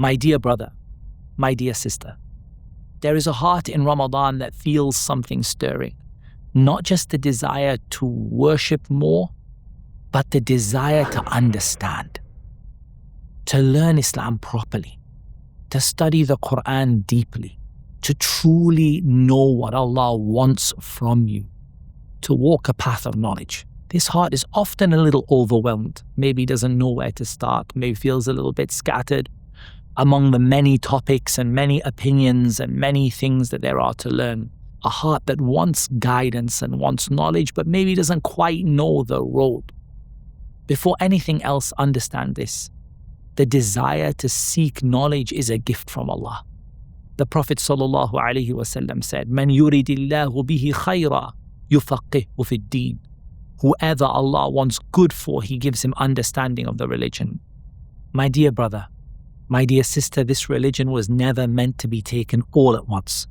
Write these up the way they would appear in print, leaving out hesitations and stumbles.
My dear brother, my dear sister, there is a heart in Ramadan that feels something stirring. Not just the desire to worship more, but the desire to understand, to learn Islam properly, to study the Qur'an deeply, to truly know what Allah wants from you, to walk a path of knowledge. This heart is often a little overwhelmed, maybe doesn't know where to start, maybe feels a little bit scattered among the many topics and many opinions and many things that there are to learn. A heart that wants guidance and wants knowledge, but maybe doesn't quite know the road. Before anything else, understand this. The desire to seek knowledge is a gift from Allah. The Prophet ﷺ said, "Man yuridillahu bihi khayra yufaqihu fid din." Whoever Allah wants good for, He gives him understanding of the religion. My dear brother, my dear sister, this religion was never meant to be taken all at once.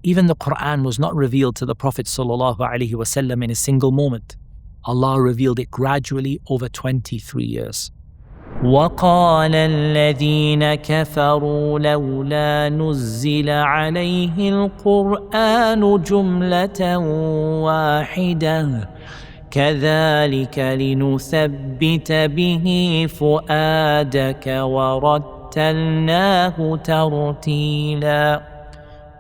Even the Qur'an was not revealed to the Prophet ﷺ in a single moment. Allah revealed it gradually over 23 years. وقال الذين كفروا لولا نزل عليه القرآن جملة واحدة كذلك لنثبت به فؤادك ورتلناه ترتيلا.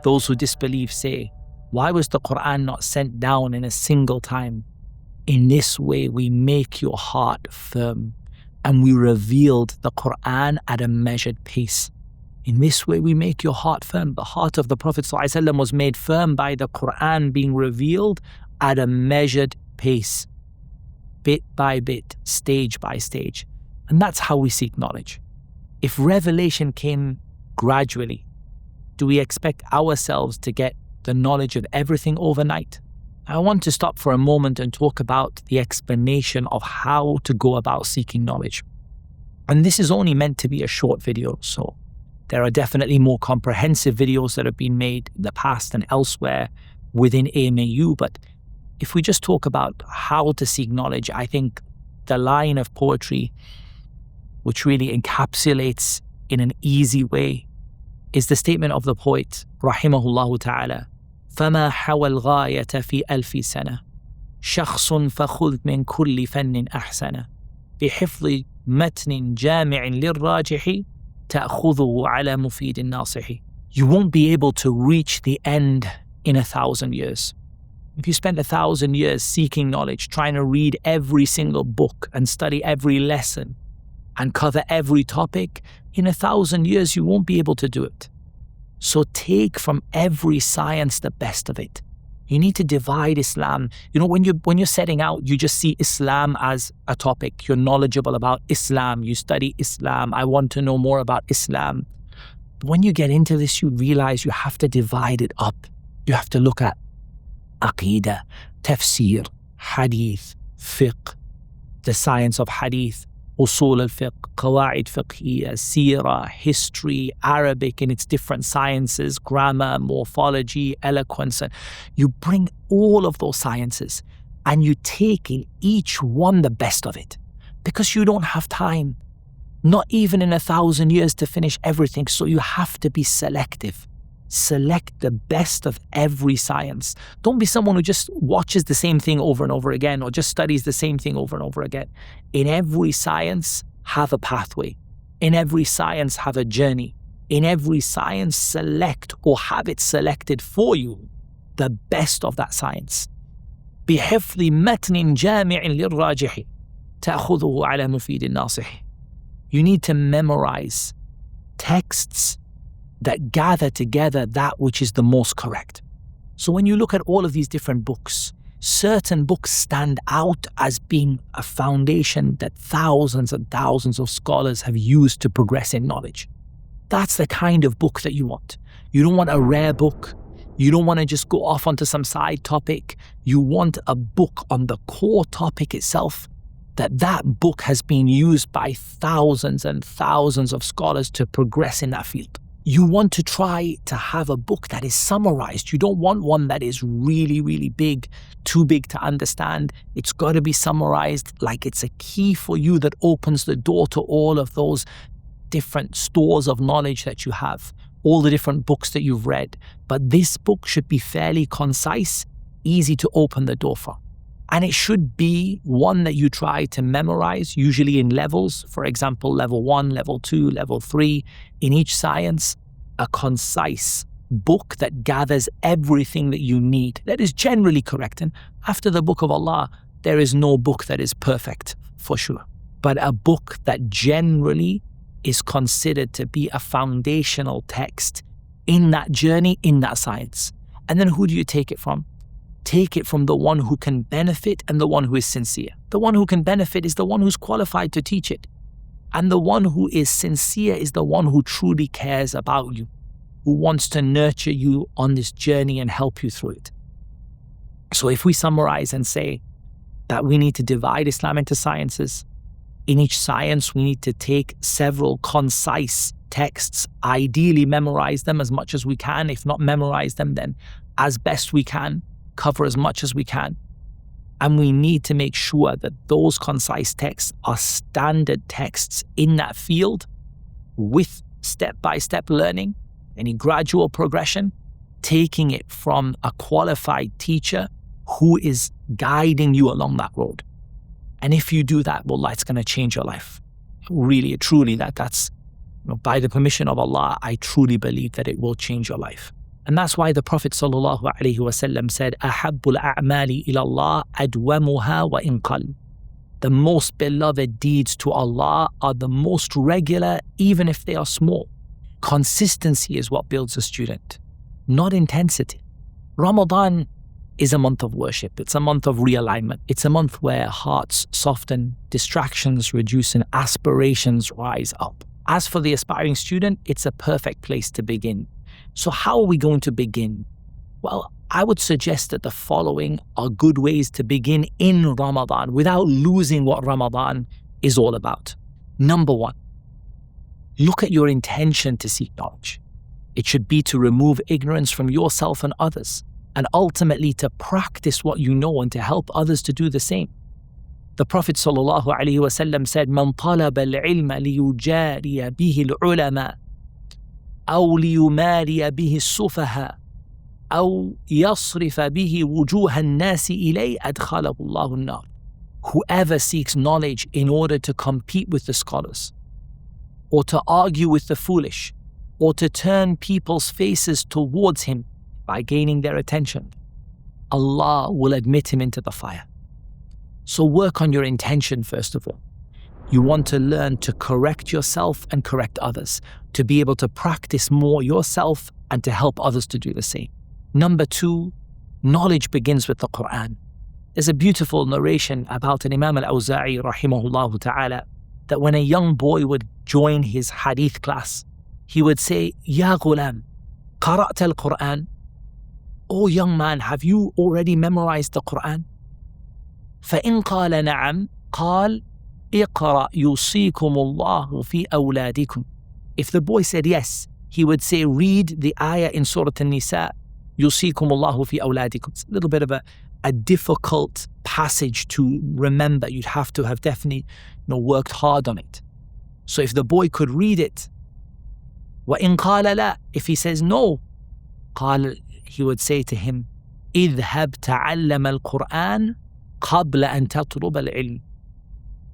Those who disbelieve say, why was the Qur'an not sent down in a single time? In this way we make your heart firm, and we revealed the Qur'an at a measured pace. In this way we make your heart firm. The heart of the Prophet ﷺ was made firm by the Qur'an being revealed at a measured pace, bit by bit, stage by stage. And that's how we seek knowledge. If revelation came gradually, do we expect ourselves to get the knowledge of everything overnight? I want to stop for a moment and talk about the explanation of how to go about seeking knowledge. And this is only meant to be a short video, so there are definitely more comprehensive videos that have been made in the past and elsewhere within AMAU, but if we just talk about how to seek knowledge, I think the line of poetry which really encapsulates in an easy way is the statement of the poet, rahimahullah ta'ala, فَمَا حَوَى الْغَايَةَ فِي أَلْفِ سَنَةٍ شَخْصٌ فَخُذْ مِنْ كُلِّ فَنٍ أَحْسَنَ بِحِفْظِ مَتْنٍ جَامِعٍ لِلرَّاجِحِ تَأْخُذُهُ عَلَى مُفِيدٍ نَاصِحِ. You won't be able to reach the end in 1,000 years. If you spend 1,000 years seeking knowledge, trying to read every single book and study every lesson and cover every topic, in 1,000 years you won't be able to do it. So take from every science the best of it. You need to divide Islam. You know, when you're setting out, you just see Islam as a topic. You're knowledgeable about Islam. You study Islam. I want to know more about Islam. But when you get into this, you realize you have to divide it up. You have to look at Aqidah, Tafsir, Hadith, Fiqh, the science of Hadith, Usul al-Fiqh, Qawa'id Fiqhiyya, Seerah, History, Arabic in its different sciences, grammar, morphology, eloquence. And you bring all of those sciences and you take in each one the best of it, because you don't have time, not even in 1,000 years, to finish everything. So you have to be selective. Select the best of every science. Don't be someone who just watches the same thing over and over again, or just studies the same thing over and over again. In every science, have a pathway. In every science, have a journey. In every science, select or have it selected for you the best of that science. بِحِفْظِ مَتْنٍ جَامِعٍ لِلرَّاجِحِ تَأْخُذُهُ عَلَى مُفِيدٍ نَاصِحِ. You need to memorize texts that gather together that which is the most correct. So when you look at all of these different books, certain books stand out as being a foundation that thousands and thousands of scholars have used to progress in knowledge. That's the kind of book that you want. You don't want a rare book. You don't want to just go off onto some side topic. You want a book on the core topic itself, that book has been used by thousands and thousands of scholars to progress in that field. You want to try to have a book that is summarized. You don't want one that is really, really big, too big to understand. It's got to be summarized like it's a key for you that opens the door to all of those different stores of knowledge that you have, all the different books that you've read. But this book should be fairly concise, easy to open the door for. And it should be one that you try to memorize, usually in levels. For example, level 1, level 2, level 3. In each science, a concise book that gathers everything that you need, that is generally correct. And after the book of Allah, there is no book that is perfect, for sure. But a book that generally is considered to be a foundational text in that journey, in that science. And then who do you take it from? Take it from the one who can benefit and the one who is sincere. The one who can benefit is the one who's qualified to teach it. And the one who is sincere is the one who truly cares about you, who wants to nurture you on this journey and help you through it. So if we summarize and say that we need to divide Islam into sciences, in each science we need to take several concise texts, ideally memorize them as much as we can. If not memorize them, then as best we can, cover as much as we can. And we need to make sure that those concise texts are standard texts in that field with step-by-step learning, any gradual progression, taking it from a qualified teacher who is guiding you along that road. And if you do that, wallah, it's going to change your life. Really, truly, that's by the permission of Allah, I truly believe that it will change your life. And that's why the Prophet ﷺ said, أَحَبُّ الْأَعْمَالِ إِلَى اللَّهِ أَدْوَمُهَا وَإِنْ قَلَّ. The most beloved deeds to Allah are the most regular, even if they are small. Consistency is what builds a student, not intensity. Ramadan is a month of worship. It's a month of realignment. It's a month where hearts soften, distractions reduce, and aspirations rise up. As for the aspiring student, it's a perfect place to begin. So how are we going to begin? Well, I would suggest that the following are good ways to begin in Ramadan without losing what Ramadan is all about. Number 1, look at your intention to seek knowledge. It should be to remove ignorance from yourself and others, and ultimately to practice what you know and to help others to do the same. The Prophet ﷺ said, "Man talaba al-ilma liyujariya bihi al-ulama, أو ليماري به السفهاء أو يصرف به وجوه الناس إليه أدخله الله النار." Whoever seeks knowledge in order to compete with the scholars, or to argue with the foolish, or to turn people's faces towards him by gaining their attention, Allah will admit him into the fire. So work on your intention first of all. You want to learn to correct yourself and correct others, to be able to practice more yourself and to help others to do the same. Number 2, knowledge begins with the Qur'an. There's a beautiful narration about an Imam al-Awza'i rahimahullah ta'ala, that when a young boy would join his hadith class, he would say, "Ya ghulam, qara'ta al-Qur'an?" "Oh young man, have you already memorized the Qur'an?" فَإِنْ قَالَ نَعَمْ قَالَ اقرأ يوصيكم الله في أولادكم. If the boy said yes, he would say, read the ayah in Surah An-Nisa, يوصيكم الله في أولادكم. It's a little bit of a difficult passage to remember. You'd have to have definitely worked hard on it. So if the boy could read it, وإن قال لا, if he says no, قال, he would say to him, اذهب تعلم القرآن قبل أن تطلب العلم.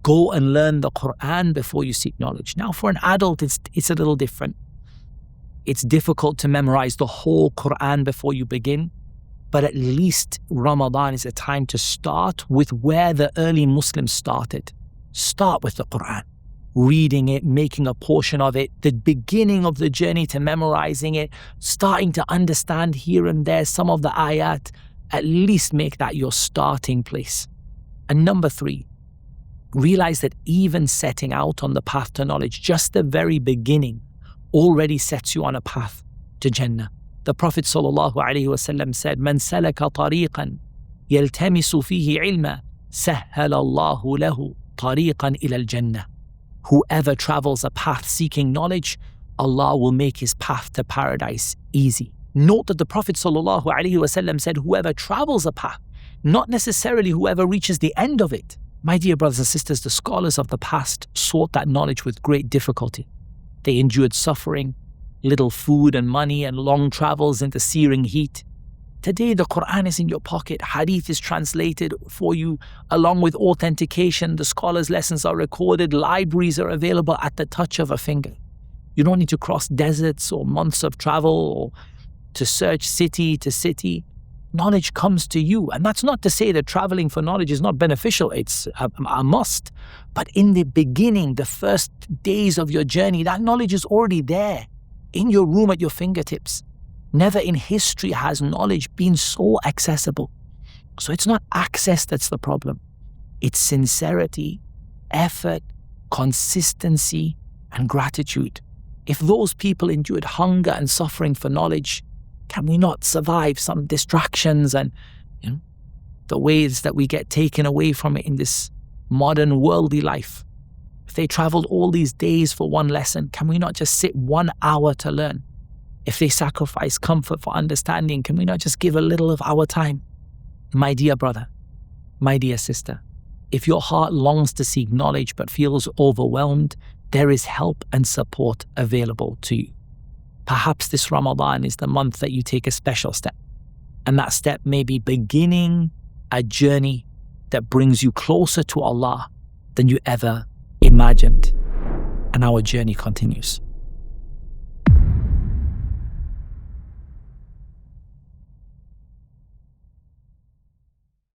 Go and learn the Qur'an before you seek knowledge. Now, for an adult, it's a little different. It's difficult to memorize the whole Qur'an before you begin, but at least Ramadan is a time to start with where the early Muslims started. Start with the Qur'an, reading it, making a portion of it, the beginning of the journey to memorizing it, starting to understand here and there some of the ayat. At least make that your starting place. And number 3, realize that even setting out on the path to knowledge, just the very beginning, already sets you on a path to Jannah. The Prophet ﷺ said, "Man salaka tariqan yaltamisu fihi ilma, sahhala Allahu lahu tariqan ila al-Jannah." Whoever travels a path seeking knowledge, Allah will make his path to paradise easy. Note that the Prophet ﷺ said, whoever travels a path, not necessarily whoever reaches the end of it. My dear brothers and sisters, the scholars of the past sought that knowledge with great difficulty. They endured suffering, little food and money, and long travels in the searing heat. Today, the Qur'an is in your pocket. Hadith is translated for you along with authentication. The scholars' lessons are recorded. Libraries are available at the touch of a finger. You don't need to cross deserts or months of travel or to search city to city. Knowledge comes to you. And that's not to say that traveling for knowledge is not beneficial. It's a must. But in the beginning, the first days of your journey, that knowledge is already there in your room at your fingertips. Never in history has knowledge been so accessible. So it's not access that's the problem. It's sincerity, effort, consistency, and gratitude. If those people endured hunger and suffering for knowledge, can we not survive some distractions and the ways that we get taken away from it in this modern worldly life? If they traveled all these days for one lesson, can we not just sit 1 hour to learn? If they sacrifice comfort for understanding, can we not just give a little of our time? My dear brother, my dear sister, if your heart longs to seek knowledge but feels overwhelmed, there is help and support available to you. Perhaps this Ramadan is the month that you take a special step. And that step may be beginning a journey that brings you closer to Allah than you ever imagined. And our journey continues.